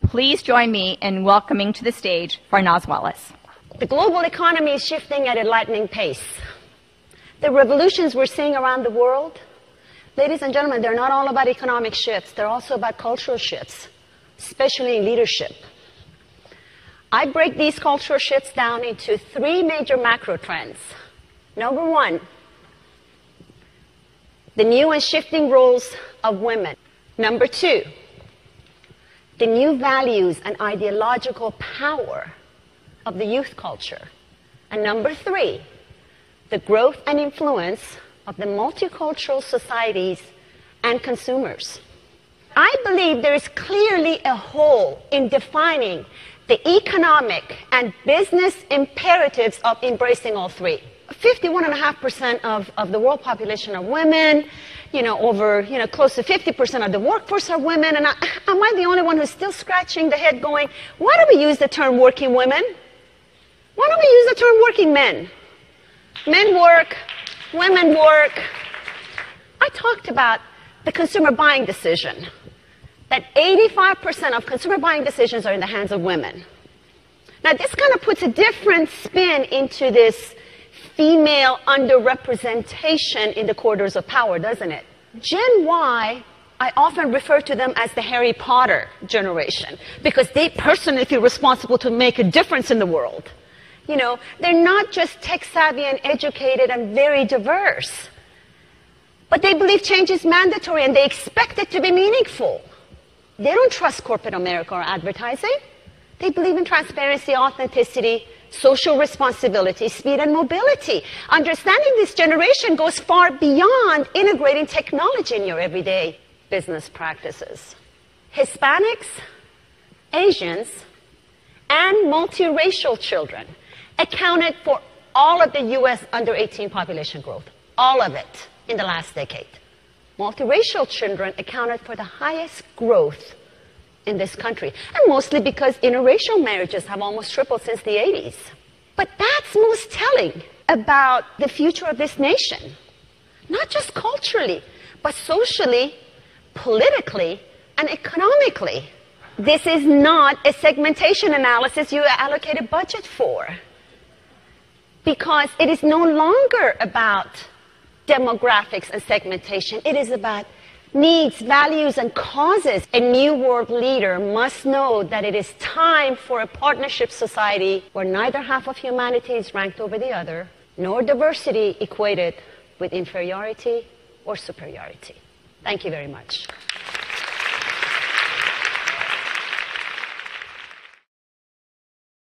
Please join me in welcoming to the stage Farnaz Wallace. The global economy is shifting at a lightning pace. The revolutions we're seeing around the world, ladies and gentlemen, they're not all about economic shifts. They're also about cultural shifts, especially in leadership. I break these cultural shifts down into three major macro trends. Number one, the new and shifting roles of women. Number two, the new values and ideological power of the youth culture. And number three, the growth and influence of the multicultural societies and consumers. I believe there is clearly a hole in defining the economic and business imperatives of embracing all three. 51.5% of the world population are women, close to 50% of the workforce are women, and am I the only one who's still scratching the head going, why do we use the term working women? Why don't we use the term working men? Men work, women work. I talked about the consumer buying decision, that 85% of consumer buying decisions are in the hands of women. Now, this kind of puts a different spin into this female underrepresentation in the corridors of power, doesn't it? Gen Y, I often refer to them as the Harry Potter generation, because they personally feel responsible to make a difference in the world. They're not just tech-savvy and educated and very diverse, but they believe change is mandatory and they expect it to be meaningful. They don't trust corporate America or advertising. They believe in transparency, authenticity, social responsibility, speed, and mobility. Understanding this generation goes far beyond integrating technology in your everyday business practices. Hispanics, Asians, and multiracial children accounted for all of the U.S. under-18 population growth, all of it in the last decade. Multiracial children accounted for the highest growth in this country, and mostly because interracial marriages have almost tripled since the 80s. But that's most telling about the future of this nation, not just culturally, but socially, politically, and economically. This is not a segmentation analysis you allocate a budget for, because it is no longer about demographics and segmentation. It is about needs, values, and causes. A new world leader must know that it is time for a partnership society where neither half of humanity is ranked over the other, nor diversity equated with inferiority or superiority. Thank you very much.